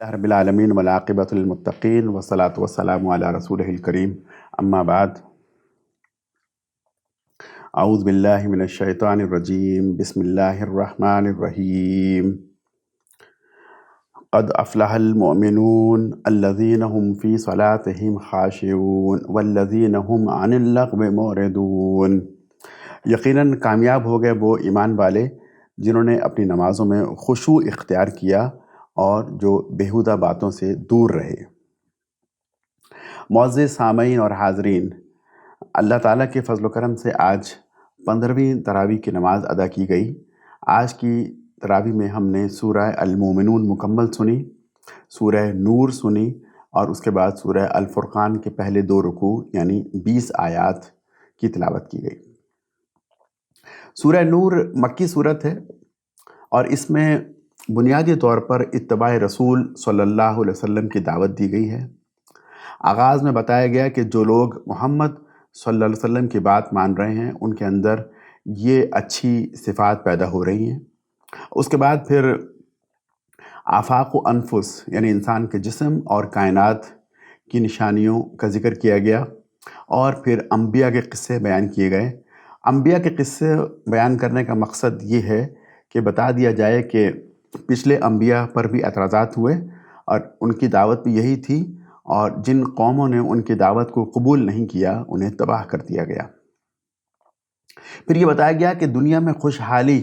رب العالمین والعاقبۃ للمتقین والصلاۃ والسلام علی رسولہ الکریم اما بعد اعوذ باللہ من الشیطان الرجیم بسم اللہ الرحمن الرحیم قد افلح المؤمنون الذین هم فی صلاتهم خاشعون والذین هم عن اللغو معرضون۔ یقیناً کامیاب ہو گئے وہ ایمان والے جنہوں نے اپنی نمازوں میں خشوع اختیار کیا اور جو بیہودہ باتوں سے دور رہے۔ معزز سامعین اور حاضرین، اللہ تعالیٰ کے فضل و کرم سے آج 15ویں تراویح کی نماز ادا کی گئی۔ آج کی تراویح میں ہم نے سورہ المومنون مکمل سنی، سورہ نور سنی اور اس کے بعد سورہ الفرقان کے پہلے 2 رکوع یعنی 20 آیات کی تلاوت کی گئی۔ سورہ نور مکی صورت ہے اور اس میں بنیادی طور پر اتباع رسول صلی اللہ علیہ وسلم کی دعوت دی گئی ہے۔ آغاز میں بتایا گیا کہ جو لوگ محمد صلی اللہ علیہ وسلم کی بات مان رہے ہیں ان کے اندر یہ اچھی صفات پیدا ہو رہی ہیں۔ اس کے بعد پھر آفاق و انفس یعنی انسان کے جسم اور کائنات کی نشانیوں کا ذکر کیا گیا اور پھر انبیاء کے قصے بیان کیے گئے۔ انبیاء کے قصے بیان کرنے کا مقصد یہ ہے کہ بتا دیا جائے کہ پچھلے انبیاء پر بھی اعتراضات ہوئے اور ان کی دعوت بھی یہی تھی، اور جن قوموں نے ان کی دعوت کو قبول نہیں کیا انہیں تباہ کر دیا گیا۔ پھر یہ بتایا گیا کہ دنیا میں خوشحالی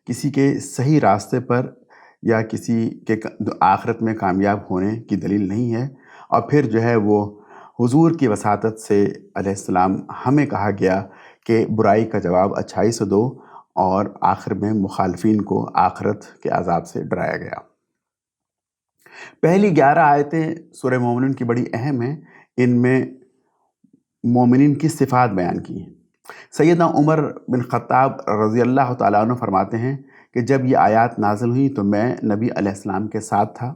کسی کے صحیح راستے پر یا کسی کے آخرت میں کامیاب ہونے کی دلیل نہیں ہے، اور پھر جو ہے وہ حضور کی وساطت سے علیہ السلام ہمیں کہا گیا کہ برائی کا جواب اچھائی سے دو، اور آخر میں مخالفین کو آخرت کے عذاب سے ڈرایا گیا۔ پہلی 11 آیتیں سورہ مومنون کی بڑی اہم ہیں۔ ان میں مومنین کی صفات بیان کی ہیں۔ سیدنا عمر بن خطاب رضی اللہ تعالیٰ عنہ فرماتے ہیں کہ جب یہ آیات نازل ہوئی تو میں نبی علیہ السلام کے ساتھ تھا۔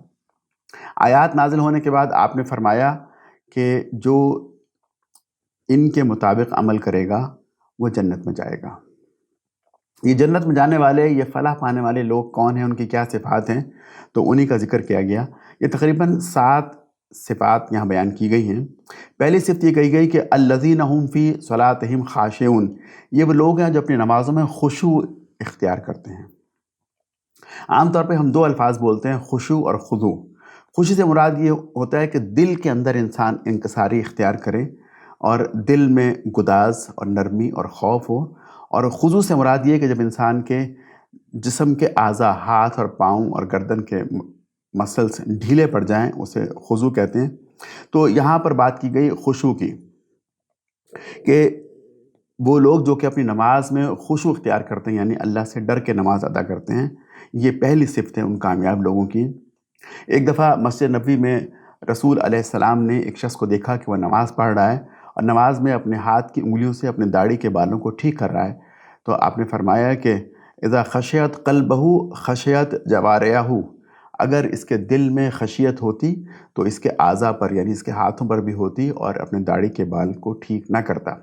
آیات نازل ہونے کے بعد آپ نے فرمایا کہ جو ان کے مطابق عمل کرے گا وہ جنت میں جائے گا۔ یہ جنت میں جانے والے، یہ فلاح پانے والے لوگ کون ہیں، ان کی کیا صفات ہیں، تو انہی کا ذکر کیا گیا۔ یہ تقریباً 7 صفات یہاں بیان کی گئی ہیں۔ پہلی صفت یہ کہی گئی کہ الذین هم فی صلاتہم خاشعون، یہ وہ لوگ ہیں جو اپنی نمازوں میں خشوع اختیار کرتے ہیں۔ عام طور پہ ہم 2 الفاظ بولتے ہیں، خشوع اور خضوع۔ خشوع سے مراد یہ ہوتا ہے کہ دل کے اندر انسان انکساری اختیار کرے اور دل میں گداز اور نرمی اور خوف ہو، اور خضوع سے مراد یہ کہ جب انسان کے جسم کے اعضاء، ہاتھ اور پاؤں اور گردن کے مسلس ڈھیلے پڑ جائیں اسے خضوع کہتے ہیں۔ تو یہاں پر بات کی گئی خشوع کی، کہ وہ لوگ جو کہ اپنی نماز میں خشوع اختیار کرتے ہیں یعنی اللہ سے ڈر کے نماز ادا کرتے ہیں، یہ پہلی صفت ہے ان کامیاب لوگوں کی۔ ایک دفعہ مسجد نبوی میں رسول علیہ السلام نے ایک شخص کو دیکھا کہ وہ نماز پڑھ رہا ہے اور نماز میں اپنے ہاتھ کی انگلیوں سے اپنے داڑھی کے بالوں کو ٹھیک کر رہا ہے، تو آپ نے فرمایا کہ اذا خشیت قلبہ خشیت جوارحہ، اگر اس کے دل میں خشیت ہوتی تو اس کے اعضاء پر یعنی اس کے ہاتھوں پر بھی ہوتی اور اپنے داڑھی کے بال کو ٹھیک نہ کرتا۔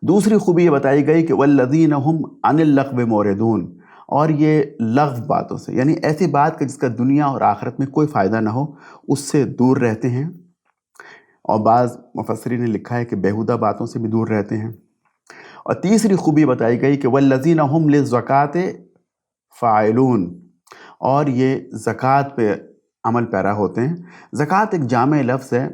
دوسری خوبی یہ بتائی گئی کہ والذین هم عن اللغو معرضون، اور یہ لغو باتوں سے یعنی ایسی بات کہ جس کا دنیا اور آخرت میں کوئی فائدہ نہ ہو اس سے دور رہتے ہیں، اور بعض مفسرین نے لکھا ہے کہ بیہودہ باتوں سے بھی دور رہتے ہیں۔ اور تیسری خوبی بتائی گئی کہ والذین هم للزکاة فاعلون، اور یہ زکوٰۃ پہ عمل پیرا ہوتے ہیں۔ زکوٰۃ ایک جامع لفظ ہے،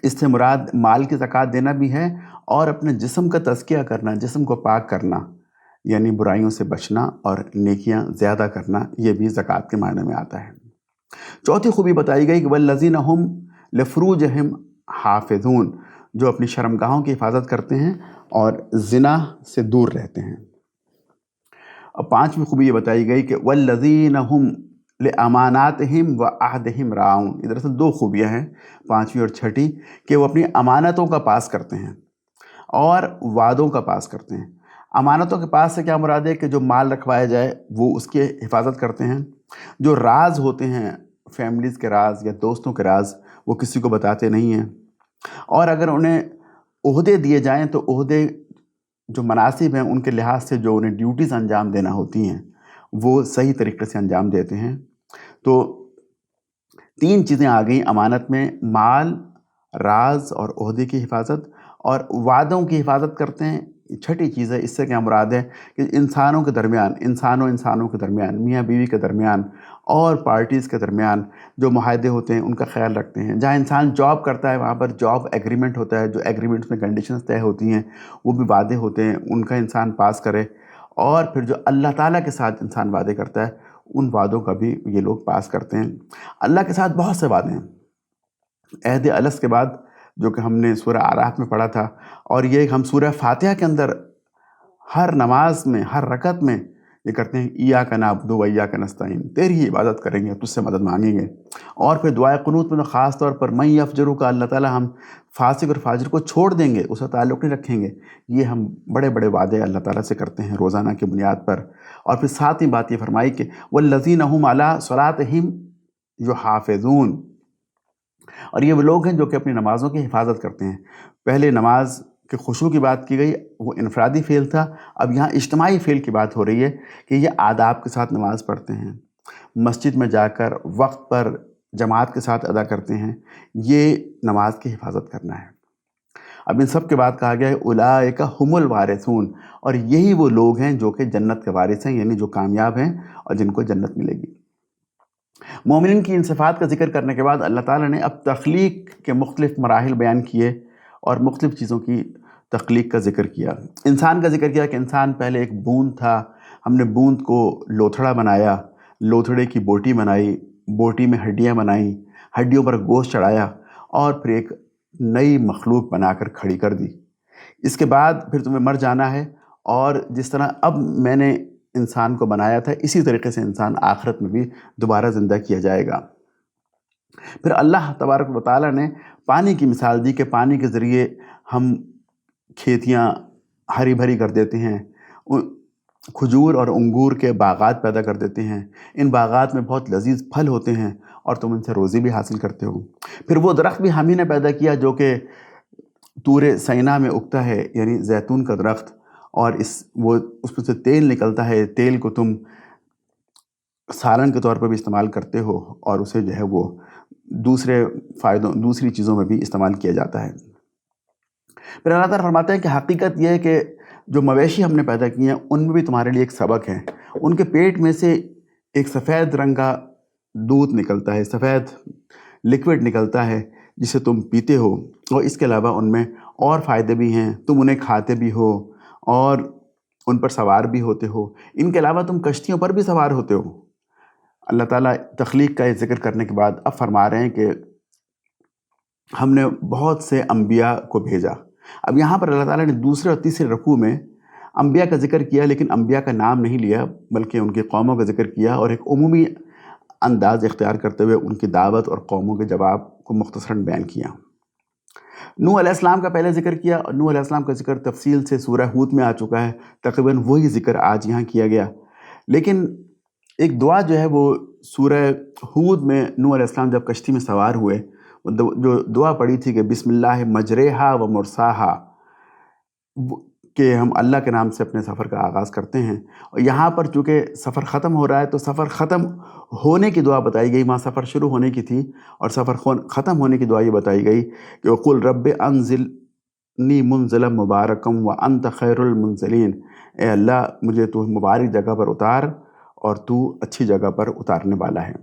اس سے مراد مال کی زکوٰۃ دینا بھی ہے اور اپنے جسم کا تزکیہ کرنا، جسم کو پاک کرنا یعنی برائیوں سے بچنا اور نیکیاں زیادہ کرنا، یہ بھی زکوٰۃ کے معنی میں آتا ہے۔ چوتھی خوبی بتائی گئی کہ والذین هم لفروجہم حافظون، جو اپنی شرمگاہوں کی حفاظت کرتے ہیں اور زنا سے دور رہتے ہیں۔ اور پانچویں خوبی یہ بتائی گئی کہ والذین هم لاماناتہم وعہدہم راعون۔ ادھر سے 2 خوبیاں ہیں، پانچویں اور چھٹی، کہ وہ اپنی امانتوں کا پاس کرتے ہیں اور وعدوں کا پاس کرتے ہیں۔ امانتوں کے پاس سے کیا مراد ہے کہ جو مال رکھوایا جائے وہ اس کی حفاظت کرتے ہیں۔ جو راز ہوتے ہیں، فیملیز کے راز یا دوستوں کے راز، وہ کسی کو بتاتے نہیں ہیں، اور اگر انہیں عہدے دیے جائیں تو عہدے جو مناسب ہیں ان کے لحاظ سے جو انہیں ڈیوٹیز انجام دینا ہوتی ہیں وہ صحیح طریقے سے انجام دیتے ہیں۔ تو 3 چیزیں آ گئیں امانت میں: مال، راز اور عہدے کی حفاظت، اور وعدوں کی حفاظت کرتے ہیں۔ چھٹی چیز ہے، اس سے کیا مراد ہے کہ انسانوں کے درمیان، انسانوں کے درمیان، میاں بیوی کے درمیان اور پارٹیز کے درمیان جو معاہدے ہوتے ہیں ان کا خیال رکھتے ہیں۔ جہاں انسان جاب کرتا ہے وہاں پر جاب ایگریمنٹ ہوتا ہے، جو ایگریمنٹس میں کنڈیشنز طے ہوتی ہیں، وہ بھی وعدے ہوتے ہیں، ان کا انسان پاس کرے۔ اور پھر جو اللہ تعالیٰ کے ساتھ انسان وعدے کرتا ہے ان وعدوں کا بھی یہ لوگ پاس کرتے ہیں۔ اللہ کے ساتھ بہت سے وعدے ہیں عہد الست کے بعد، جو کہ ہم نے سورہ اعراف میں پڑھا تھا، اور یہ ہم سورہ فاتحہ کے اندر ہر نماز میں، ہر رکعت میں یہ کرتے ہیں: ایاک نعبد و ایاک نستعین، تیری ہی عبادت کریں گے، تجھ سے مدد مانگیں گے۔ اور پھر دعائے قنوت میں خاص طور پر من یفجرک کا اللہ تعالیٰ ہم فاسق اور فاجر کو چھوڑ دیں گے، اس سے تعلق نہیں رکھیں گے، یہ ہم بڑے بڑے وعدے اللہ تعالیٰ سے کرتے ہیں روزانہ کی بنیاد پر۔ اور پھر ساتھ ہی بات یہ فرمائی کہ والذین هم علی صلاتہم یحافظون، اور یہ وہ لوگ ہیں جو کہ اپنی نمازوں کی حفاظت کرتے ہیں۔ پہلے نماز کے خشوع کی بات کی گئی، وہ انفرادی فعل تھا، اب یہاں اجتماعی فعل کی بات ہو رہی ہے کہ یہ آداب کے ساتھ نماز پڑھتے ہیں، مسجد میں جا کر وقت پر جماعت کے ساتھ ادا کرتے ہیں، یہ نماز کی حفاظت کرنا ہے۔ اب ان سب کے بعد کہا گیا ہے اولئک هم الوارثون، اور یہی وہ لوگ ہیں جو کہ جنت کے وارث ہیں، یعنی جو کامیاب ہیں اور جن کو جنت ملے گی۔ مومنین کی ان صفات کا ذکر کرنے کے بعد اللہ تعالیٰ نے اب تخلیق کے مختلف مراحل بیان کیے اور مختلف چیزوں کی تخلیق کا ذکر کیا۔ انسان کا ذکر کیا کہ انسان پہلے ایک بوند تھا، ہم نے بوند کو لوتھڑا بنایا، لوتھڑے کی بوٹی بنائی، بوٹی میں ہڈیاں بنائیں، ہڈیوں پر گوشت چڑھایا، اور پھر ایک نئی مخلوق بنا کر کھڑی کر دی۔ اس کے بعد پھر تمہیں مر جانا ہے، اور جس طرح اب میں نے انسان کو بنایا تھا اسی طریقے سے انسان آخرت میں بھی دوبارہ زندہ کیا جائے گا۔ پھر اللہ تبارک و تعالیٰ نے پانی کی مثال دی کہ پانی کے ذریعے ہم کھیتیاں ہری بھری کر دیتے ہیں، کھجور اور انگور کے باغات پیدا کر دیتے ہیں، ان باغات میں بہت لذیذ پھل ہوتے ہیں اور تم ان سے روزی بھی حاصل کرتے ہو۔ پھر وہ درخت بھی ہم ہی نے پیدا کیا جو کہ طور سینا میں اگتا ہے، یعنی زیتون کا درخت، اور اس میں سے تیل نکلتا ہے، تیل کو تم سالن کے طور پر بھی استعمال کرتے ہو، اور اسے جو ہے وہ دوسری چیزوں میں بھی استعمال کیا جاتا ہے۔ پھر اللہ تعالیٰ فرماتے ہیں کہ حقیقت یہ ہے کہ جو مویشی ہم نے پیدا کیے ہیں ان میں بھی تمہارے لیے ایک سبق ہے۔ ان کے پیٹ میں سے ایک سفید رنگ کا دودھ نکلتا ہے، سفید لکوڈ نکلتا ہے جسے تم پیتے ہو، اور اس کے علاوہ ان میں اور فائدے بھی ہیں، تم انہیں کھاتے بھی ہو اور ان پر سوار بھی ہوتے ہو۔ ان کے علاوہ تم کشتیوں پر بھی سوار ہوتے ہو۔ اللہ تعالیٰ تخلیق کا یہ ذکر کرنے کے بعد اب فرما رہے ہیں کہ ہم نے بہت سے انبیاء کو بھیجا۔ اب یہاں پر اللہ تعالیٰ نے دوسرے اور تیسرے رکوع میں انبیاء کا ذکر کیا، لیکن انبیاء کا نام نہیں لیا، بلکہ ان کی قوموں کا ذکر کیا، اور ایک عمومی انداز اختیار کرتے ہوئے ان کی دعوت اور قوموں کے جواب کو مختصراً بیان کیا۔ نوح علیہ السلام کا پہلے ذکر کیا، اور نوح علیہ السلام کا ذکر تفصیل سے سورہ ہود میں آ چکا ہے، تقریباً وہی ذکر آج یہاں کیا گیا۔ لیکن ایک دعا جو ہے وہ سورہ ہود میں نوح علیہ السلام جب کشتی میں سوار ہوئے، جو دعا پڑھی تھی کہ بسم اللہ مجریہا و مرساہا، کہ ہم اللہ کے نام سے اپنے سفر کا آغاز کرتے ہیں۔ اور یہاں پر چونکہ سفر ختم ہو رہا ہے تو سفر ختم ہونے کی دعا بتائی گئی، وہاں سفر شروع ہونے کی تھی، اور سفر ختم ہونے کی دعا یہ بتائی گئی کہ وَقُلْ رَبِّ أَنزِلْنِي مُنزِلًا مُبَارَكًا وَأَنْتَ خَيْرُ الْمُنزِلِينَ، اے اللہ مجھے تو مبارک جگہ پر اتار اور تو اچھی جگہ پر اتارنے والا ہے۔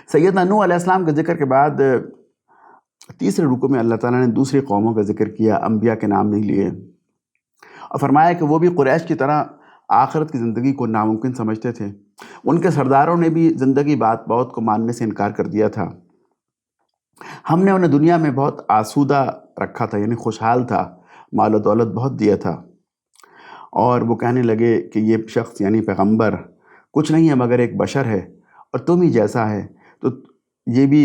سیدنا نوح علیہ السلام کے ذکر کے بعد تیسرے رکوع میں اللہ تعالیٰ نے دوسری قوموں کا ذکر کیا، انبیاء کے نام نہیں لیے، اور فرمایا کہ وہ بھی قریش کی طرح آخرت کی زندگی کو ناممکن سمجھتے تھے۔ ان کے سرداروں نے بھی زندگی بات کو ماننے سے انکار کر دیا تھا۔ ہم نے انہیں دنیا میں بہت آسودہ رکھا تھا، یعنی خوشحال تھا، مال و دولت بہت دیا تھا، اور وہ کہنے لگے کہ یہ شخص یعنی پیغمبر کچھ نہیں ہے مگر ایک بشر ہے، اور تم ہی جیسا ہے، تو یہ بھی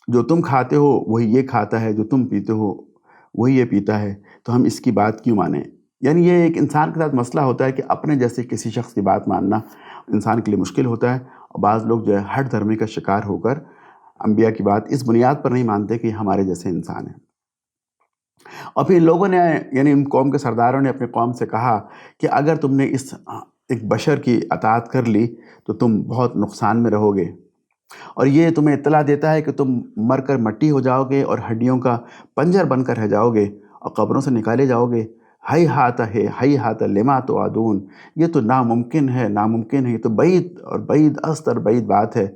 جو تم کھاتے ہو وہی یہ کھاتا ہے، جو تم پیتے ہو وہی یہ پیتا ہے، تو ہم اس کی بات کیوں مانیں؟ یعنی یہ ایک انسان کے ساتھ مسئلہ ہوتا ہے کہ اپنے جیسے کسی شخص کی بات ماننا انسان کے لیے مشکل ہوتا ہے، اور بعض لوگ جو ہے ہٹ دھرمی کا شکار ہو کر انبیاء کی بات اس بنیاد پر نہیں مانتے کہ ہمارے جیسے انسان ہیں۔ اور پھر لوگوں نے یعنی ان قوم کے سرداروں نے اپنے قوم سے کہا کہ اگر تم نے اس ایک بشر کی اطاعت کر لی تو تم بہت نقصان میں رہو گے، اور یہ تمہیں اطلاع دیتا ہے کہ تم مر کر مٹی ہو جاؤ گے اور ہڈیوں کا پنجر بن کر رہ جاؤ گے اور قبروں سے نکالے جاؤ گے۔ ہئی ہاتھ لما توعدون، یہ تو ناممکن ہے، ناممکن ہے، یہ تو بعید اور بعید ازتر بعید بات ہے،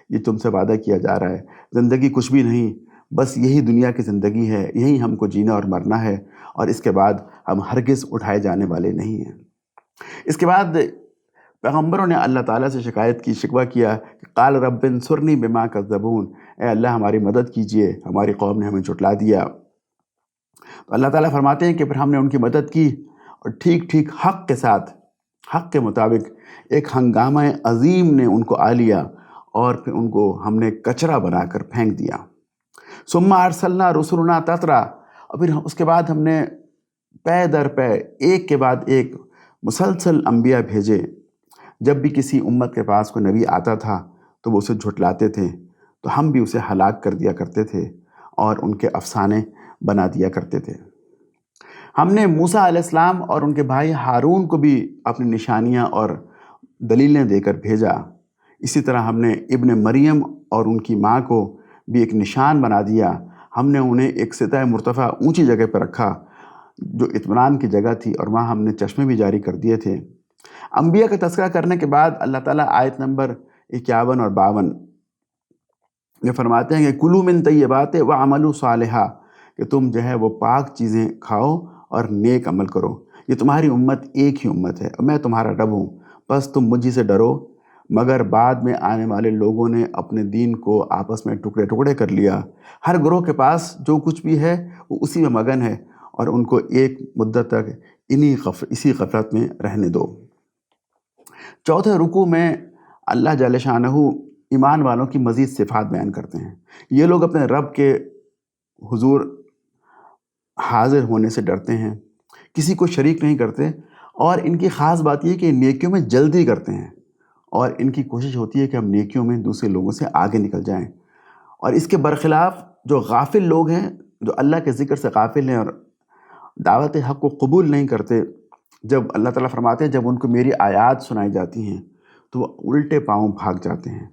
یہ تم سے وعدہ کیا جا رہا ہے۔ زندگی کچھ بھی نہیں، بس یہی دنیا کی زندگی ہے، یہی ہم کو جینا اور مرنا ہے، اور اس کے بعد ہم ہرگز اٹھائے جانے والے نہیں ہیں۔ اس کے بعد پیغمبروں نے اللہ تعالیٰ سے شکایت کی، شکوہ کیا کہ قال رب انصرنی بما کذبون، اے اللہ ہماری مدد کیجئے، ہماری قوم نے ہمیں جھٹلا دیا۔ تو اللہ تعالیٰ فرماتے ہیں کہ پھر ہم نے ان کی مدد کی، اور ٹھیک ٹھیک حق کے ساتھ، حق کے مطابق ایک ہنگامہ عظیم نے ان کو آ لیا، اور پھر ان کو ہم نے کچرا بنا کر پھینک دیا۔ ثم ارسلنا رسلنا تترا، اور پھر اس کے بعد ہم نے پے در پے، ایک کے بعد ایک مسلسل انبیاء بھیجے۔ جب بھی کسی امت کے پاس کوئی نبی آتا تھا تو وہ اسے جھٹلاتے تھے، تو ہم بھی اسے ہلاک کر دیا کرتے تھے اور ان کے افسانے بنا دیا کرتے تھے۔ ہم نے موسیٰ علیہ السلام اور ان کے بھائی ہارون کو بھی اپنی نشانیاں اور دلیلیں دے کر بھیجا۔ اسی طرح ہم نے ابن مریم اور ان کی ماں کو بھی ایک نشان بنا دیا۔ ہم نے انہیں ایک سطح مرتفع اونچی جگہ پر رکھا جو اطمینان کی جگہ تھی، اور وہاں ہم نے چشمے بھی جاری کر دیے تھے۔ انبیاء کا تذکرہ کرنے کے بعد اللہ تعالیٰ آیت نمبر 51 اور 52 میں فرماتے ہیں کہ کلوا من طیبات وعملوا صالحا، کہ تم جو ہے وہ پاک چیزیں کھاؤ اور نیک عمل کرو۔ یہ تمہاری امت ایک ہی امت ہے اور میں تمہارا رب ہوں، بس تم مجھ ہی سے ڈرو۔ مگر بعد میں آنے والے لوگوں نے اپنے دین کو آپس میں ٹکڑے ٹکڑے کر لیا۔ ہر گروہ کے پاس جو کچھ بھی ہے وہ اسی میں مگن ہے، اور ان کو ایک مدت تک اسی غفلت میں رہنے دو۔ چوتھے رکوع میں اللہ جل شانہ ایمان والوں کی مزید صفات بیان کرتے ہیں۔ یہ لوگ اپنے رب کے حضور حاضر ہونے سے ڈرتے ہیں، کسی کو شریک نہیں کرتے، اور ان کی خاص بات یہ کہ نیکیوں میں جلدی کرتے ہیں، اور ان کی کوشش ہوتی ہے کہ ہم نیکیوں میں دوسرے لوگوں سے آگے نکل جائیں۔ اور اس کے برخلاف جو غافل لوگ ہیں، جو اللہ کے ذکر سے غافل ہیں اور دعوت حق کو قبول نہیں کرتے، جب اللہ تعالیٰ فرماتے ہیں جب ان کو میری آیات سنائی جاتی ہیں تو وہ الٹے پاؤں بھاگ جاتے ہیں،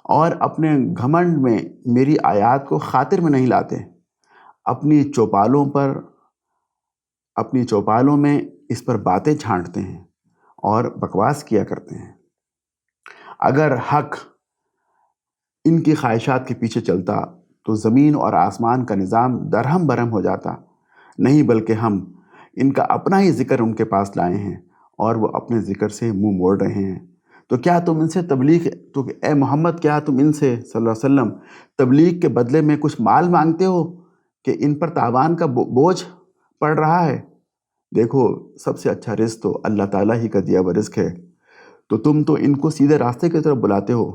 اور اپنے گھمنڈ میں میری آیات کو خاطر میں نہیں لاتے، اپنی چوپالوں میں اس پر باتیں چھانٹتے ہیں اور بکواس کیا کرتے ہیں۔ اگر حق ان کی خواہشات کے پیچھے چلتا تو زمین اور آسمان کا نظام درہم برہم ہو جاتا، نہیں بلکہ ہم ان کا اپنا ہی ذکر ان کے پاس لائے ہیں اور وہ اپنے ذکر سے منہ موڑ رہے ہیں۔ تو کیا تم ان سے اے محمد، کیا تم ان سے صلی اللہ علیہ وسلم تبلیغ کے بدلے میں کچھ مال مانگتے ہو کہ ان پر تاوان کا بوجھ پڑ رہا ہے؟ دیکھو، سب سے اچھا رزق تو اللہ تعالیٰ ہی کا دیا ہوا رزق ہے، تو تم تو ان کو سیدھے راستے کی طرف بلاتے ہو،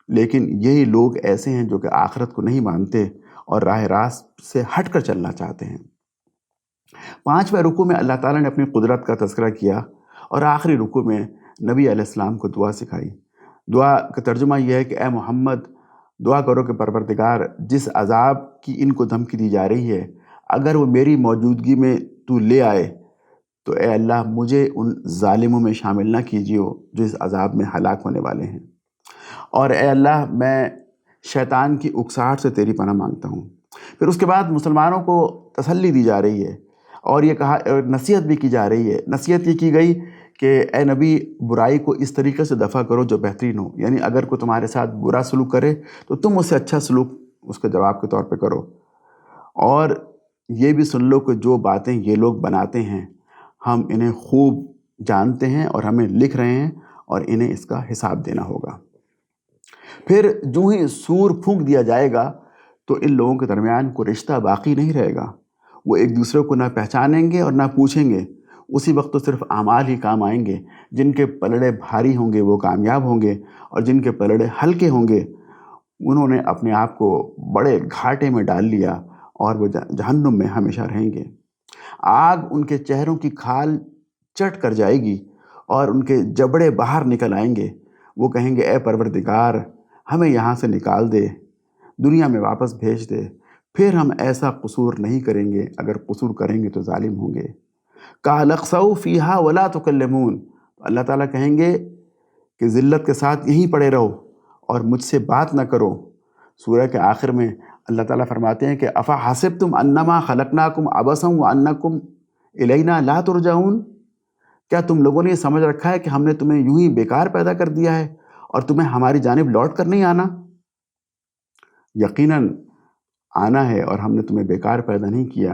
لیکن یہی لوگ ایسے ہیں جو کہ آخرت کو نہیں مانتے اور راہ راست سے ہٹ کر چلنا چاہتے ہیں۔ 5ویں رکوع میں اللہ تعالیٰ نے اپنی قدرت کا تذکرہ کیا، اور آخری رکوع میں نبی علیہ السلام کو دعا سکھائی۔ دعا کا ترجمہ یہ ہے کہ اے محمد، دعا کرو کہ پروردگار، جس عذاب کی ان کو دھمکی دی جا رہی ہے، اگر وہ میری موجودگی میں تو لے آئے تو اے اللہ مجھے ان ظالموں میں شامل نہ کیجیے جو اس عذاب میں ہلاک ہونے والے ہیں، اور اے اللہ میں شیطان کی اکساہٹ سے تیری پناہ مانگتا ہوں۔ پھر اس کے بعد مسلمانوں کو تسلی دی جا رہی ہے، اور یہ کہا، نصیحت بھی کی جا رہی ہے۔ نصیحت یہ کی گئی کہ اے نبی، برائی کو اس طریقے سے دفع کرو جو بہترین ہو، یعنی اگر کوئی تمہارے ساتھ برا سلوک کرے تو تم اس سے اچھا سلوک اس کے جواب کے طور پہ کرو، اور یہ بھی سن لو کہ جو باتیں یہ لوگ بناتے ہیں ہم انہیں خوب جانتے ہیں اور ہمیں لکھ رہے ہیں، اور انہیں اس کا حساب دینا ہوگا۔ پھر جو ہی سور پھونک دیا جائے گا تو ان لوگوں کے درمیان کوئی رشتہ باقی نہیں رہے گا، وہ ایک دوسرے کو نہ پہچانیں گے اور نہ پوچھیں گے۔ اسی وقت تو صرف اعمال ہی کام آئیں گے۔ جن کے پلڑے بھاری ہوں گے وہ کامیاب ہوں گے، اور جن کے پلڑے ہلکے ہوں گے انہوں نے اپنے آپ کو بڑے گھاٹے میں ڈال لیا، اور وہ جہنم میں ہمیشہ رہیں گے۔ آگ ان کے چہروں کی کھال چٹ کر جائے گی اور ان کے جبڑے باہر نکل آئیں گے۔ وہ کہیں گے، اے پروردگار، ہمیں یہاں سے نکال دے، دنیا میں واپس بھیج دے، پھر ہم ایسا قصور نہیں کریں گے، اگر قصور کریں گے تو ظالم ہوں گے۔ قَالَ اخْسَئُوا فِيهَا وَلَا تُكَلِّمُونَ، اللہ تعالیٰ کہیں گے کہ ذلت کے ساتھ یہیں پڑے رہو اور مجھ سے بات نہ کرو۔ سورہ کے آخر میں اللہ تعالیٰ فرماتے ہیں کہ افا حسبتم انما خلقناکم عبثا وانکم الینا لا ترجعون، کیا تم لوگوں نے یہ سمجھ رکھا ہے کہ ہم نے تمہیں یوں ہی بیکار پیدا کر دیا ہے اور تمہیں ہماری جانب لوٹ کر نہیں آنا؟ یقیناً آنا ہے، اور ہم نے تمہیں بیکار پیدا نہیں کیا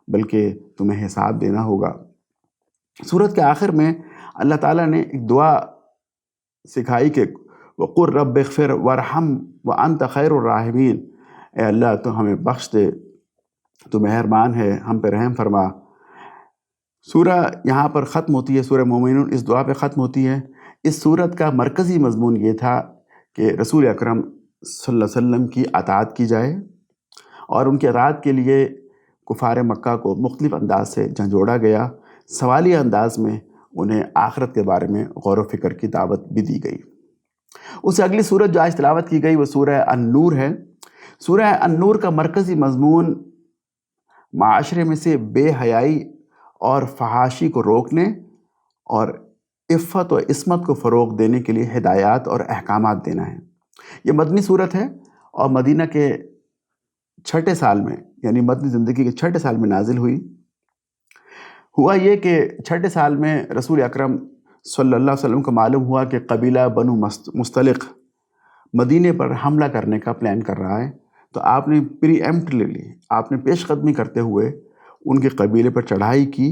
بلکہ تمہیں حساب دینا ہوگا۔ سورت کے آخر میں اللہ تعالیٰ نے ایک دعا سکھائی کہ وَقُلْ رَبِّ اغْفِرْ وَارْحَمْ وَأَنْتَ خَيْرُ الرَّاحِمِينَ، اے اللہ تو ہمیں بخش دے، تو مہربان ہے، ہم پہ رحم فرما۔ سورہ یہاں پر ختم ہوتی ہے، سورہ مومنون اس دعا پہ ختم ہوتی ہے۔ اس سورت کا مرکزی مضمون یہ تھا کہ رسول اکرم صلی اللہ علیہ وسلم کی اطاعت کی جائے، اور ان کی اطاعت کے لیے کفار مکہ کو مختلف انداز سے جھنجھوڑا گیا، سوالیہ انداز میں انہیں آخرت کے بارے میں غور و فکر کی دعوت بھی دی گئی۔ اس سے اگلی سورت جو آج تلاوت کی گئی وہ سورہ النور ہے۔ سورہ النور کا مرکزی مضمون معاشرے میں سے بے حیائی اور فحاشی کو روکنے اور عفت و عصمت کو فروغ دینے کے لیے ہدایات اور احکامات دینا ہے۔ یہ مدنی سورت ہے اور مدینہ کے چھٹے سال میں، یعنی مدنی زندگی کے چھٹے سال میں نازل ہوئی۔ ہوا یہ کہ چھٹے سال میں رسول اکرم صلی اللہ علیہ وسلم کو معلوم ہوا کہ قبیلہ بنو مستلق مدینے پر حملہ کرنے کا پلان کر رہا ہے، تو آپ نے پری ایمپٹلی، آپ نے پیش قدمی کرتے ہوئے ان کے قبیلے پر چڑھائی کی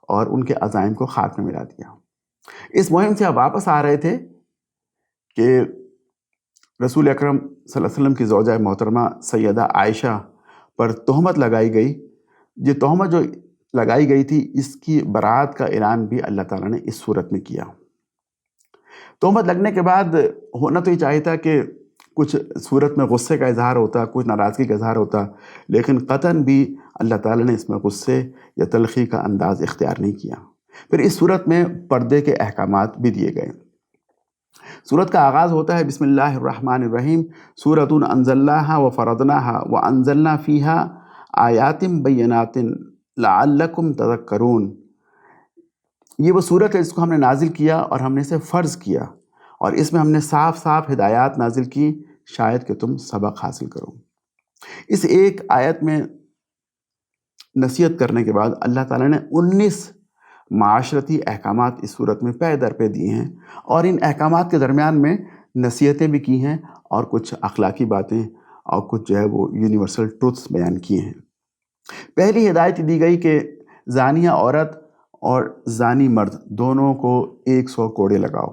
اور ان کے عزائم کو خاک میں ملا دیا۔ اس مہم سے آپ واپس آ رہے تھے کہ رسول اکرم صلی اللہ علیہ وسلم کی زوجہ محترمہ سیدہ عائشہ پر تہمت لگائی گئی۔ یہ تہمت جو لگائی گئی تھی، اس کی برات کا اعلان بھی اللہ تعالیٰ نے اس صورت میں کیا۔ تہمت لگنے کے بعد ہونا تو یہ چاہیے تھا کہ کچھ صورت میں غصے کا اظہار ہوتا، کچھ ناراضگی کا اظہار ہوتا، لیکن قطعاً بھی اللہ تعالیٰ نے اس میں غصے یا تلخی کا انداز اختیار نہیں کیا۔ پھر اس صورت میں پردے کے احکامات بھی دیے گئے۔ سورت کا آغاز ہوتا ہے بسم اللہ الرحمن الرحیم، سورۃ انزلناہا وفرضناہا وانزلنا فیہا آیات بینات لعلکم تذکرون۔ یہ وہ صورت ہے جس کو ہم نے نازل کیا اور ہم نے اسے فرض کیا، اور اس میں ہم نے صاف صاف ہدایات نازل کی، شاید کہ تم سبق حاصل کرو۔ اس ایک آیت میں نصیحت کرنے کے بعد اللہ تعالیٰ نے 19 معاشرتی احکامات اس صورت میں پے در پہ دیے ہیں، اور ان احکامات کے درمیان میں نصیحتیں بھی کی ہیں اور کچھ اخلاقی باتیں اور کچھ جو ہے وہ یونیورسل ٹروتھس بیان کیے ہیں۔ پہلی ہدایت دی گئی کہ زانیہ عورت اور زانی مرد دونوں کو 100 کوڑے لگاؤ۔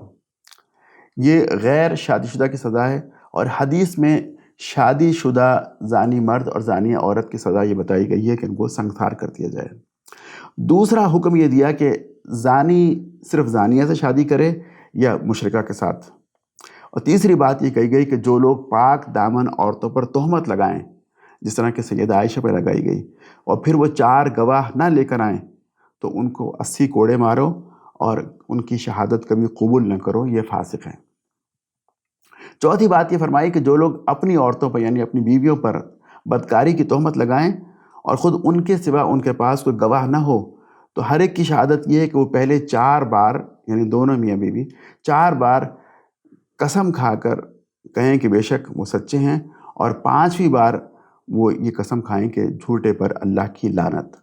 یہ غیر شادی شدہ کی سزا ہے، اور حدیث میں شادی شدہ زانی مرد اور زانیہ عورت کی سزا یہ بتائی گئی ہے کہ ان کو سنگسار کر دیا جائے۔ دوسرا حکم یہ دیا کہ زانی صرف زانیہ سے شادی کرے یا مشرکہ کے ساتھ۔ اور تیسری بات یہ کہی گئی کہ جو لوگ پاک دامن عورتوں پر تہمت لگائیں، جس طرح کہ سیدہ عائشہ پہ لگائی گئی، اور پھر وہ 4 گواہ نہ لے کر آئیں، تو ان کو 80 کوڑے مارو اور ان کی شہادت کبھی قبول نہ کرو، یہ فاسق ہیں۔ چوتھی بات یہ فرمائی کہ جو لوگ اپنی عورتوں پر یعنی اپنی بیویوں پر بدکاری کی تہمت لگائیں اور خود ان کے سوا ان کے پاس کوئی گواہ نہ ہو، تو ہر ایک کی شہادت یہ ہے کہ وہ پہلے 4 بار، یعنی دونوں میاں بیوی 4 بار قسم کھا کر کہیں کہ بے شک وہ سچے ہیں، اور 5ویں بار وہ یہ قسم کھائیں کہ جھوٹے پر اللہ کی لعنت۔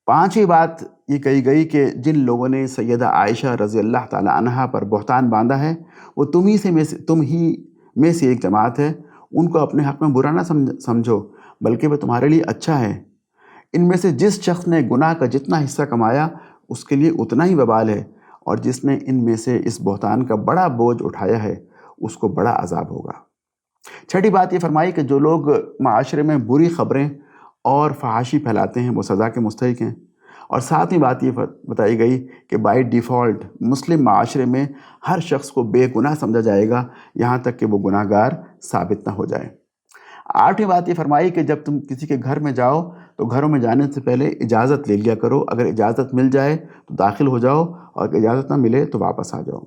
5ویں بات یہ کہی گئی کہ جن لوگوں نے سیدہ عائشہ رضی اللہ تعالی عنہا پر بہتان باندھا ہے، وہ تم ہی میں سے ایک جماعت ہے، ان کو اپنے حق میں برا نہ سمجھو بلکہ وہ تمہارے لیے اچھا ہے۔ ان میں سے جس شخص نے گناہ کا جتنا حصہ کمایا اس کے لیے اتنا ہی وبال ہے، اور جس نے ان میں سے اس بہتان کا بڑا بوجھ اٹھایا ہے اس کو بڑا عذاب ہوگا۔ چھٹی بات یہ فرمائی کہ جو لوگ معاشرے میں بری خبریں اور فحاشی پھیلاتے ہیں وہ سزا کے مستحق ہیں۔ اور 7ویں بات یہ بتائی گئی کہ بائی ڈیفالٹ مسلم معاشرے میں ہر شخص کو بے گناہ سمجھا جائے گا یہاں تک کہ وہ گناہ گار ثابت نہ ہو جائے۔ 8ویں بات یہ فرمائی کہ جب تم کسی کے گھر میں جاؤ تو گھروں میں جانے سے پہلے اجازت لے لیا کرو، اگر اجازت مل جائے تو داخل ہو جاؤ، اور اگر اجازت نہ ملے تو واپس آ جاؤ۔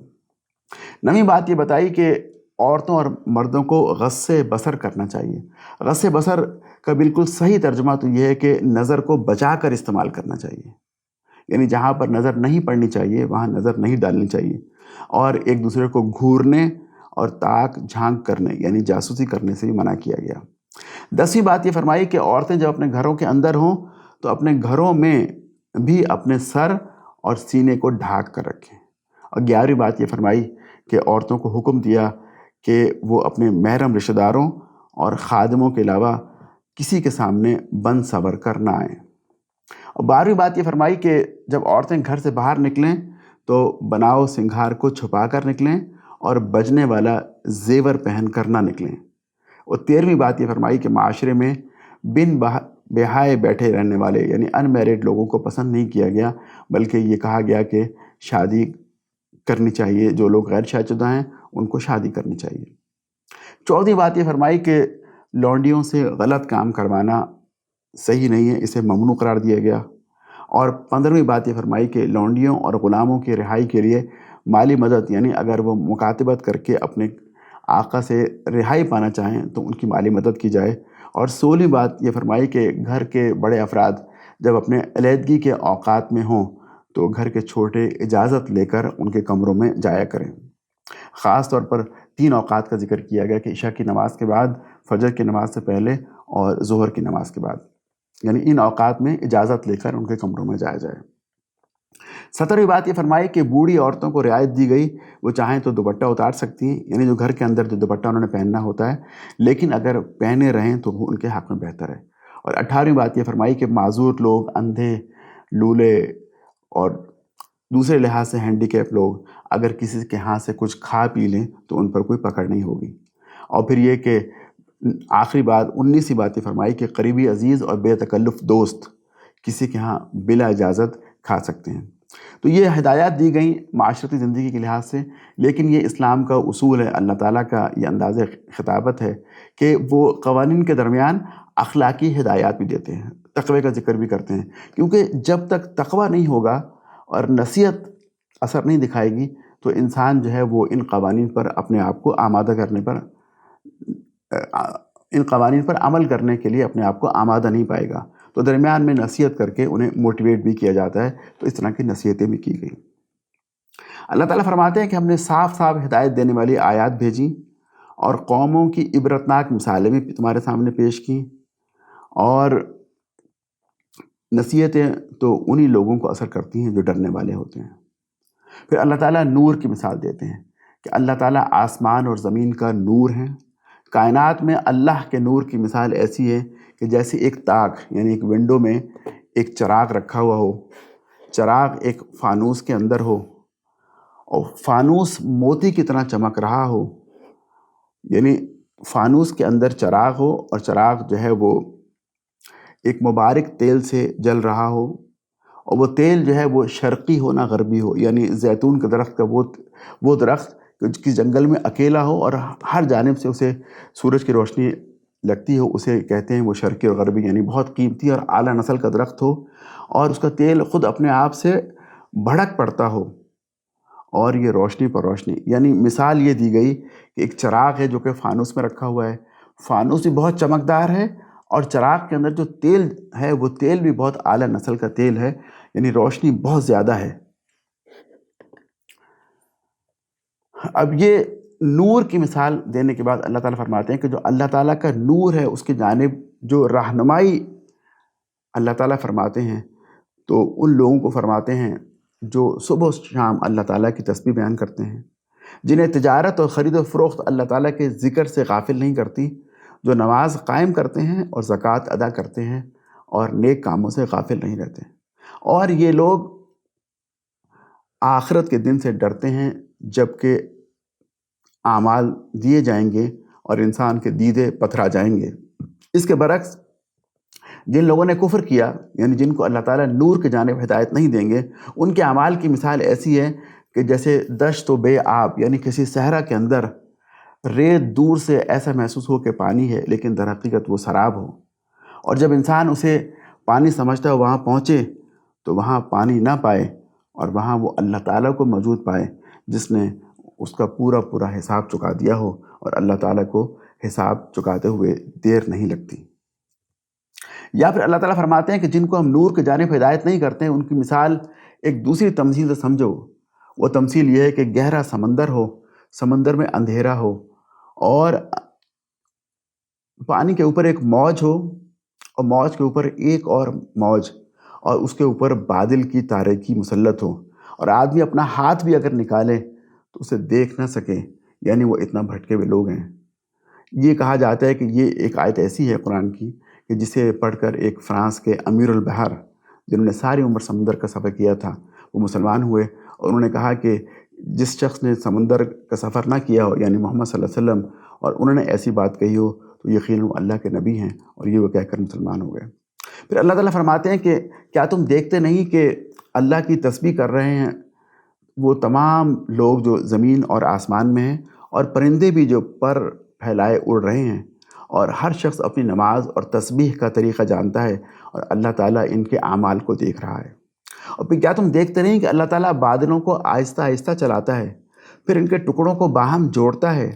9ویں بات یہ بتائی کہ عورتوں اور مردوں کو غض بصر کرنا چاہیے۔ غض بصر کا بالکل صحیح ترجمہ تو یہ ہے کہ نظر کو بچا کر استعمال کرنا چاہیے، یعنی جہاں پر نظر نہیں پڑنی چاہیے وہاں نظر نہیں ڈالنی چاہیے، اور ایک دوسرے کو گھورنے اور تاک جھانک کرنے یعنی جاسوسی کرنے سے بھی منع کیا گیا۔ 10ویں بات یہ فرمائی کہ عورتیں جب اپنے گھروں کے اندر ہوں تو اپنے گھروں میں بھی اپنے سر اور سینے کو ڈھانک کر رکھیں۔ اور 11ویں بات یہ فرمائی کہ عورتوں کو حکم دیا کہ وہ اپنے محرم رشتہ داروں اور خادموں کے علاوہ کسی کے سامنے بند سنور کر نہ آئیں۔ اور 12ویں بات یہ فرمائی کہ جب عورتیں گھر سے باہر نکلیں تو بناؤ سنگھار کو چھپا کر نکلیں اور بجنے والا زیور پہن کر نہ نکلیں۔ اور 13ویں بات یہ فرمائی کہ معاشرے میں بن بہائے بیٹھے رہنے والے یعنی ان میرڈ لوگوں کو پسند نہیں کیا گیا، بلکہ یہ کہا گیا کہ شادی کرنی چاہیے، جو لوگ غیر شادی شدہ ہیں ان کو شادی کرنی چاہیے۔ 14ویں بات یہ فرمائی کہ لونڈیوں سے غلط کام کروانا صحیح نہیں ہے، اسے ممنوع قرار دیا گیا۔ اور 15ویں بات یہ فرمائی کہ لونڈیوں اور غلاموں کی رہائی کے لیے مالی مدد یعنی اگر وہ مکاتبت کر کے اپنے آقا سے رہائی پانا چاہیں تو ان کی مالی مدد کی جائے۔ اور 16ویں بات یہ فرمائی کہ گھر کے بڑے افراد جب اپنے علیحدگی کے اوقات میں ہوں تو گھر کے چھوٹے اجازت لے کر ان کے کمروں میں جایا کریں۔ خاص طور پر 3 اوقات کا ذکر کیا گیا کہ عشاء کی نماز کے بعد، فجر کی نماز سے پہلے اور ظہر کی نماز کے بعد، یعنی ان اوقات میں اجازت لے کر ان کے کمروں میں جایا جائے۔ 17ویں بات یہ فرمائی کہ بوڑھی عورتوں کو رعایت دی گئی، وہ چاہیں تو دوپٹہ اتار سکتی ہیں، یعنی جو گھر کے اندر جو دوپٹہ انہوں نے پہننا ہوتا ہے، لیکن اگر پہنے رہیں تو وہ ان کے حق میں بہتر ہے۔ اور 18ویں بات یہ فرمائی کہ معذور لوگ، اندھے، لولے اور دوسرے لحاظ سے ہینڈی کیپ لوگ اگر کسی کے ہاتھ سے کچھ کھا پی لیں تو ان پر کوئی پکڑ نہیں ہوگی۔ اور پھر یہ کہ آخری بات 19ویں بات یہ فرمائی کہ قریبی عزیز اور بے تکلف دوست کسی کے ہاں بلا اجازت کھا سکتے ہیں۔ تو یہ ہدایات دی گئیں معاشرتی زندگی کے لحاظ سے، لیکن یہ اسلام کا اصول ہے، اللہ تعالیٰ کا یہ انداز خطابت ہے کہ وہ قوانین کے درمیان اخلاقی ہدایات بھی دیتے ہیں، تقوی کا ذکر بھی کرتے ہیں، کیونکہ جب تک تقوی نہیں ہوگا اور نصیحت اثر نہیں دکھائے گی تو انسان جو ہے وہ ان قوانین پر اپنے آپ کو آمادہ کرنے پر ان قوانین پر عمل کرنے کے لیے اپنے آپ کو آمادہ نہیں پائے گا۔ تو درمیان میں نصیحت کر کے انہیں موٹیویٹ بھی کیا جاتا ہے، تو اس طرح کی نصیحتیں بھی کی گئیں۔ اللہ تعالیٰ فرماتے ہیں کہ ہم نے صاف صاف ہدایت دینے والی آیات بھیجیں اور قوموں کی عبرتناک مثالیں بھی تمہارے سامنے پیش کیں، اور نصیحتیں تو انہی لوگوں کو اثر کرتی ہیں جو ڈرنے والے ہوتے ہیں۔ پھر اللہ تعالیٰ نور کی مثال دیتے ہیں کہ اللہ تعالیٰ آسمان اور زمین کا نور ہے۔ کائنات میں اللہ کے نور کی مثال ایسی ہے کہ جیسے ایک تاک یعنی ایک ونڈو میں ایک چراغ رکھا ہوا ہو، چراغ ایک فانوس کے اندر ہو اور فانوس موتی کی طرح چمک رہا ہو، یعنی فانوس کے اندر چراغ ہو اور چراغ جو ہے وہ ایک مبارک تیل سے جل رہا ہو، اور وہ تیل جو ہے وہ شرقی ہو نہ غربی ہو، یعنی زیتون کے درخت کا وہ درخت کہ جنگل میں اکیلا ہو اور ہر جانب سے اسے سورج کی روشنی لگتی ہو، اسے کہتے ہیں وہ شرقی اور غربی، یعنی بہت قیمتی اور اعلیٰ نسل کا درخت ہو، اور اس کا تیل خود اپنے آپ سے بھڑک پڑتا ہو، اور یہ روشنی پر روشنی، یعنی مثال یہ دی گئی کہ ایک چراغ ہے جو کہ فانوس میں رکھا ہوا ہے، فانوس بھی بہت چمکدار ہے اور چراغ کے اندر جو تیل ہے وہ تیل بھی بہت اعلیٰ نسل کا تیل ہے، یعنی روشنی بہت زیادہ ہے۔ اب یہ نور کی مثال دینے کے بعد اللہ تعالیٰ فرماتے ہیں کہ جو اللہ تعالیٰ کا نور ہے اس کی جانب جو رہنمائی اللہ تعالیٰ فرماتے ہیں تو ان لوگوں کو فرماتے ہیں جو صبح و شام اللہ تعالیٰ کی تسبیح بیان کرتے ہیں، جنہیں تجارت اور خرید و فروخت اللہ تعالیٰ کے ذکر سے غافل نہیں کرتی، جو نماز قائم کرتے ہیں اور زکوٰۃ ادا کرتے ہیں اور نیک کاموں سے غافل نہیں رہتے، اور یہ لوگ آخرت کے دن سے ڈرتے ہیں جب کہ اعمال دیے جائیں گے اور انسان کے دیدے پتھرا جائیں گے۔ اس کے برعکس جن لوگوں نے کفر کیا، یعنی جن کو اللہ تعالیٰ نور کی جانب ہدایت نہیں دیں گے، ان کے اعمال کی مثال ایسی ہے کہ جیسے دشت و بے آب، یعنی کسی صحرا کے اندر ریت دور سے ایسا محسوس ہو کہ پانی ہے لیکن در حقیقت وہ سراب ہو، اور جب انسان اسے پانی سمجھتا ہے وہاں پہنچے تو وہاں پانی نہ پائے اور وہاں وہ اللہ تعالیٰ کو موجود پائے جس نے اس کا پورا حساب چکا دیا ہو، اور اللہ تعالیٰ کو حساب چکاتے ہوئے دیر نہیں لگتی۔ یا پھر اللہ تعالیٰ فرماتے ہیں کہ جن کو ہم نور کی جانب ہدایت نہیں کرتے ہیں ان کی مثال ایک دوسری تمثیل سے سمجھو، وہ تمثیل یہ ہے کہ گہرا سمندر ہو، سمندر میں اندھیرا ہو اور پانی کے اوپر ایک موج ہو اور موج کے اوپر ایک اور موج اور اس کے اوپر بادل کی تاریکی مسلط ہو اور آدمی اپنا ہاتھ بھی اگر نکالے تو اسے دیکھ نہ سکے، یعنی وہ اتنا بھٹکے ہوئے لوگ ہیں۔ یہ کہا جاتا ہے کہ یہ ایک آیت ایسی ہے قرآن کی کہ جسے پڑھ کر ایک فرانس کے امیر البحر، جنہوں نے ساری عمر سمندر کا سفر کیا تھا، وہ مسلمان ہوئے اور انہوں نے کہا کہ جس شخص نے سمندر کا سفر نہ کیا ہو، یعنی محمد صلی اللہ علیہ وسلم، اور انہوں نے ایسی بات کہی ہو تو یقیناً وہ اللہ کے نبی ہیں، اور یہ وہ کہہ کر مسلمان ہو گئے۔ پھر اللہ تعالیٰ فرماتے ہیں کہ کیا تم دیکھتے نہیں کہ اللہ کی تسبیح کر رہے ہیں وہ تمام لوگ جو زمین اور آسمان میں ہیں، اور پرندے بھی جو پر پھیلائے اڑ رہے ہیں، اور ہر شخص اپنی نماز اور تسبیح کا طریقہ جانتا ہے، اور اللہ تعالیٰ ان کے اعمال کو دیکھ رہا ہے۔ اور پھر کیا تم دیکھتے نہیں کہ اللہ تعالیٰ بادلوں کو آہستہ آہستہ چلاتا ہے، پھر ان کے ٹکڑوں کو باہم جوڑتا ہے،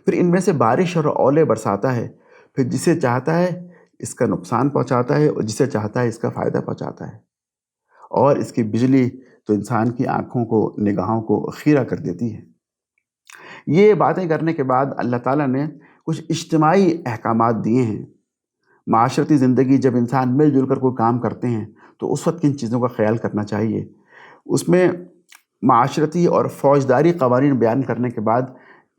پھر ان میں سے بارش اور اولے برساتا ہے، پھر جسے چاہتا ہے اس کا نقصان پہنچاتا ہے اور جسے چاہتا ہے اس کا فائدہ پہنچاتا ہے، اور اس کی بجلی تو انسان کی آنکھوں کو، نگاہوں کو خیرہ کر دیتی ہے۔ یہ باتیں کرنے کے بعد اللہ تعالیٰ نے کچھ اجتماعی احکامات دیے ہیں۔ معاشرتی زندگی جب انسان مل جل کر کوئی کام کرتے ہیں تو اس وقت کن چیزوں کا خیال کرنا چاہیے، اس میں معاشرتی اور فوجداری قوانین بیان کرنے کے بعد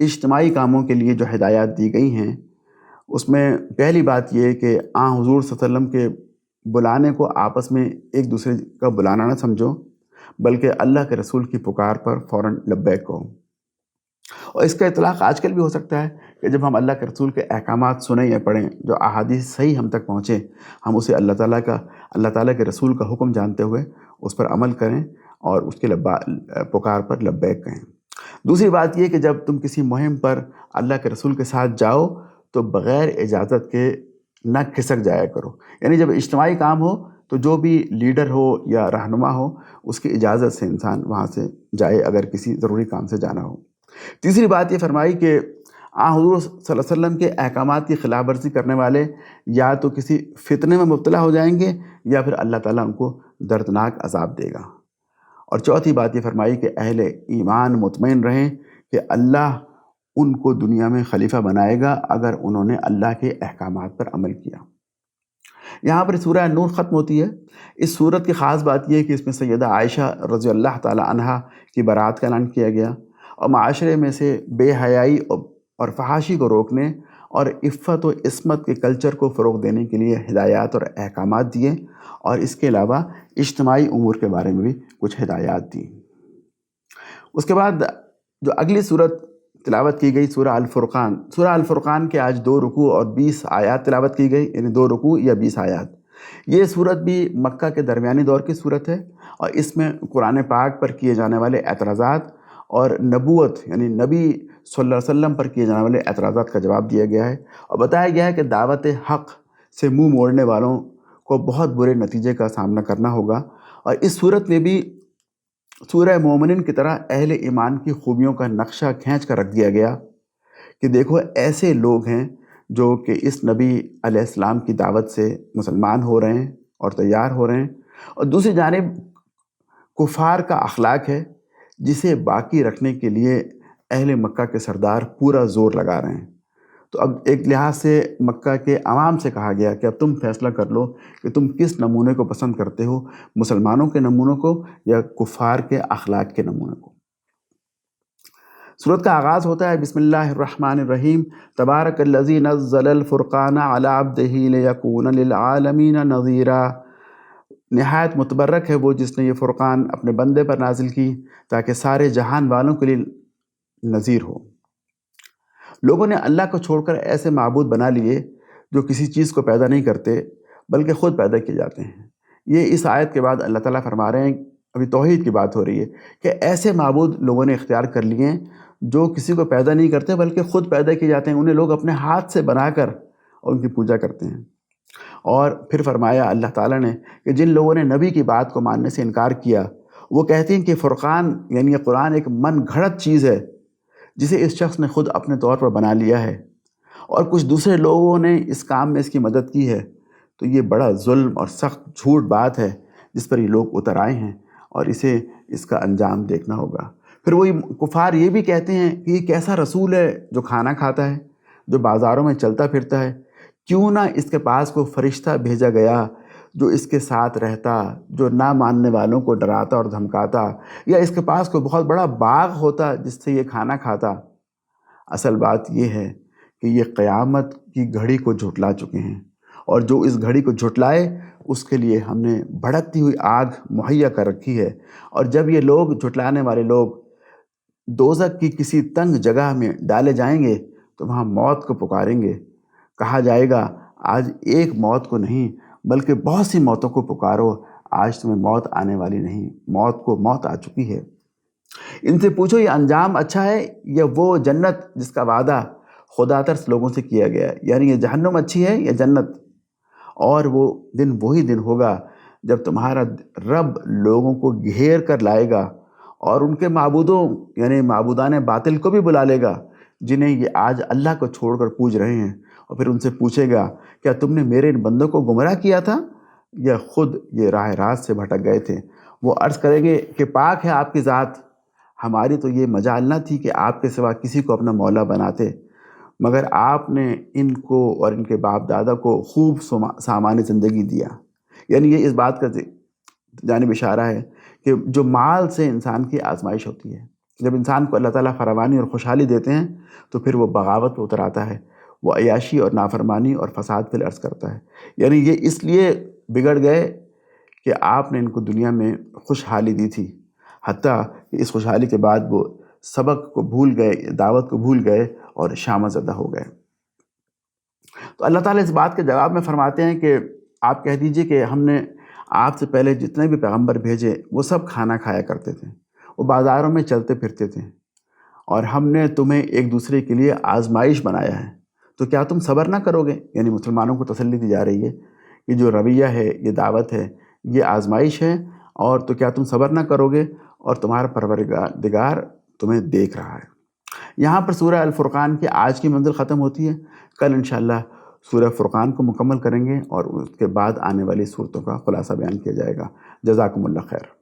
اجتماعی کاموں کے لیے جو ہدایات دی گئی ہیں، اس میں پہلی بات یہ ہے کہ حضور صلی اللہ علیہ وسلم کے بلانے کو آپس میں ایک دوسرے کا بلانا نہ سمجھو، بلکہ اللہ کے رسول کی پکار پر فوراً لبیک کہو۔ اور اس کا اطلاق آج کل بھی ہو سکتا ہے کہ جب ہم اللہ کے رسول کے احکامات سنیں یا پڑھیں، جو احادیث صحیح ہم تک پہنچیں، ہم اسے اللہ تعالیٰ کے رسول کا حکم جانتے ہوئے اس پر عمل کریں اور اس کے پکار پر لبیک کہیں۔ دوسری بات یہ کہ جب تم کسی مہم پر اللہ کے رسول کے ساتھ جاؤ تو بغیر اجازت کے نہ کھسک جایا کرو، یعنی جب اجتماعی کام ہو تو جو بھی لیڈر ہو یا رہنما ہو اس کی اجازت سے انسان وہاں سے جائے اگر کسی ضروری کام سے جانا ہو۔ تیسری بات یہ فرمائی کہ حضور صلی اللہ علیہ وسلم کے احکامات کی خلاف ورزی کرنے والے یا تو کسی فتنے میں مبتلا ہو جائیں گے یا پھر اللہ تعالیٰ ان کو دردناک عذاب دے گا۔ اور چوتھی بات یہ فرمائی کہ اہل ایمان مطمئن رہیں کہ اللہ ان کو دنیا میں خلیفہ بنائے گا اگر انہوں نے اللہ کے احکامات پر عمل کیا۔ یہاں پر سورہ نور ختم ہوتی ہے۔ اس سورت کی خاص بات یہ ہے کہ اس میں سیدہ عائشہ رضی اللہ تعالی عنہا کی برات کا اعلان کیا گیا، اور معاشرے میں سے بے حیائی اور فحاشی کو روکنے اور عفت و عصمت کے کلچر کو فروغ دینے کے لیے ہدایات اور احکامات دیے، اور اس کے علاوہ اجتماعی امور کے بارے میں بھی کچھ ہدایات دی۔ اس کے بعد جو اگلی صورت تلاوت کی گئی سورہ الفرقان۔ سورہ الفرقان کے آج 2 رکوع اور 20 آیات تلاوت کی گئی، یعنی 2 رکوع یا 20 آیات۔ یہ صورت بھی مکہ کے درمیانی دور کی صورت ہے، اور اس میں قرآن پاک پر کیے جانے والے اعتراضات اور نبوت یعنی نبی صلی اللہ علیہ وسلم پر کیے جانے والے اعتراضات کا جواب دیا گیا ہے، اور بتایا گیا ہے کہ دعوت حق سے منہ موڑنے والوں کو بہت برے نتیجے کا سامنا کرنا ہوگا۔ اور اس صورت میں بھی سورہ مومنین کی طرح اہل ایمان کی خوبیوں کا نقشہ کھینچ کر رکھ دیا گیا کہ دیکھو ایسے لوگ ہیں جو کہ اس نبی علیہ السلام کی دعوت سے مسلمان ہو رہے ہیں اور تیار ہو رہے ہیں، اور دوسری جانب کفار کا اخلاق ہے جسے باقی رکھنے کے لیے اہل مکہ کے سردار پورا زور لگا رہے ہیں۔ تو اب ایک لحاظ سے مکہ کے عوام سے کہا گیا کہ اب تم فیصلہ کر لو کہ تم کس نمونے کو پسند کرتے ہو، مسلمانوں کے نمونوں کو یا کفار کے اخلاق کے نمونے کو۔ سورت کا آغاز ہوتا ہے بسم اللہ الرحمن الرحیم، تبارک الذی نزل الفرقان علی عبدہ لیکون للعالمین نذیرا۔ نہایت متبرک ہے وہ جس نے یہ فرقان اپنے بندے پر نازل کی تاکہ سارے جہان والوں کے لیے نذیر ہو۔ لوگوں نے اللہ کو چھوڑ کر ایسے معبود بنا لیے جو کسی چیز کو پیدا نہیں کرتے بلکہ خود پیدا کیے جاتے ہیں۔ یہ اس آیت کے بعد اللہ تعالیٰ فرما رہے ہیں، ابھی توحید کی بات ہو رہی ہے، کہ ایسے معبود لوگوں نے اختیار کر لیے ہیں جو کسی کو پیدا نہیں کرتے بلکہ خود پیدا کیے جاتے ہیں، انہیں لوگ اپنے ہاتھ سے بنا کر اور ان کی پوجا کرتے ہیں۔ اور پھر فرمایا اللہ تعالیٰ نے کہ جن لوگوں نے نبی کی بات کو ماننے سے انکار کیا، وہ کہتے ہیں کہ فرقان یعنی یہ قرآن ایک من گھڑت چیز ہے جسے اس شخص نے خود اپنے طور پر بنا لیا ہے، اور کچھ دوسرے لوگوں نے اس کام میں اس کی مدد کی ہے، تو یہ بڑا ظلم اور سخت جھوٹ بات ہے جس پر یہ لوگ اتر آئے ہیں، اور اسے اس کا انجام دیکھنا ہوگا۔ پھر وہی کفار یہ بھی کہتے ہیں کہ یہ کیسا رسول ہے جو کھانا کھاتا ہے، جو بازاروں میں چلتا پھرتا ہے، کیوں نہ اس کے پاس کوئی فرشتہ بھیجا گیا جو اس کے ساتھ رہتا، جو نہ ماننے والوں کو ڈراتا اور دھمکاتا، یا اس کے پاس کوئی بہت بڑا باغ ہوتا جس سے یہ کھانا کھاتا۔ اصل بات یہ ہے کہ یہ قیامت کی گھڑی کو جھٹلا چکے ہیں، اور جو اس گھڑی کو جھٹلائے اس کے لیے ہم نے بھڑکتی ہوئی آگ مہیا کر رکھی ہے۔ اور جب یہ لوگ، جھٹلانے والے لوگ، دوزخ کی کسی تنگ جگہ میں ڈالے جائیں گے تو وہاں موت کو پکاریں گے، کہا جائے گا آج ایک موت کو نہیں بلکہ بہت سی موتوں کو پکارو، آج تمہیں موت آنے والی نہیں، موت کو موت آ چکی ہے۔ ان سے پوچھو یہ انجام اچھا ہے یا وہ جنت جس کا وعدہ خدا ترس لوگوں سے کیا گیا ہے، یعنی یہ جہنم اچھی ہے یا جنت؟ اور وہ دن وہی دن ہوگا جب تمہارا رب لوگوں کو گھیر کر لائے گا اور ان کے معبودوں یعنی معبودان باطل کو بھی بلا لے گا جنہیں یہ آج اللہ کو چھوڑ کر پوج رہے ہیں، اور پھر ان سے پوچھے گا کیا تم نے میرے ان بندوں کو گمراہ کیا تھا یا خود یہ راہ راست سے بھٹک گئے تھے؟ وہ عرض کریں گے کہ پاک ہے آپ کی ذات، ہماری تو یہ مجال نہ تھی کہ آپ کے سوا کسی کو اپنا مولا بناتے، مگر آپ نے ان کو اور ان کے باپ دادا کو خوب سامان زندگی دیا۔ یعنی یہ اس بات کا جانب اشارہ ہے کہ جو مال سے انسان کی آزمائش ہوتی ہے، جب انسان کو اللہ تعالیٰ فراوانی اور خوشحالی دیتے ہیں تو پھر وہ بغاوت پہ اتر آتا ہے، وہ عیاشی اور نافرمانی اور فساد پہ الارض کرتا ہے۔ یعنی یہ اس لیے بگڑ گئے کہ آپ نے ان کو دنیا میں خوشحالی دی تھی، حتیٰ کہ اس خوشحالی کے بعد وہ سبق کو بھول گئے، دعوت کو بھول گئے اور شامت زدہ ہو گئے۔ تو اللہ تعالیٰ اس بات کے جواب میں فرماتے ہیں کہ آپ کہہ دیجئے کہ ہم نے آپ سے پہلے جتنے بھی پیغمبر بھیجے وہ سب کھانا کھایا کرتے تھے، وہ بازاروں میں چلتے پھرتے تھے، اور ہم نے تمہیں ایک دوسرے کے لیے آزمائش بنایا ہے، تو کیا تم صبر نہ کرو گے؟ یعنی مسلمانوں کو تسلی دی جا رہی ہے کہ جو رویہ ہے، یہ دعوت ہے، یہ آزمائش ہے، اور تو کیا تم صبر نہ کرو گے؟ اور تمہارا پروردگار تمہیں دیکھ رہا ہے۔ یہاں پر سورہ الفرقان کی آج کی منزل ختم ہوتی ہے۔ کل انشاءاللہ سورہ فرقان کو مکمل کریں گے اور اس کے بعد آنے والی صورتوں کا خلاصہ بیان کیا جائے گا۔ جزاکم اللہ خیر۔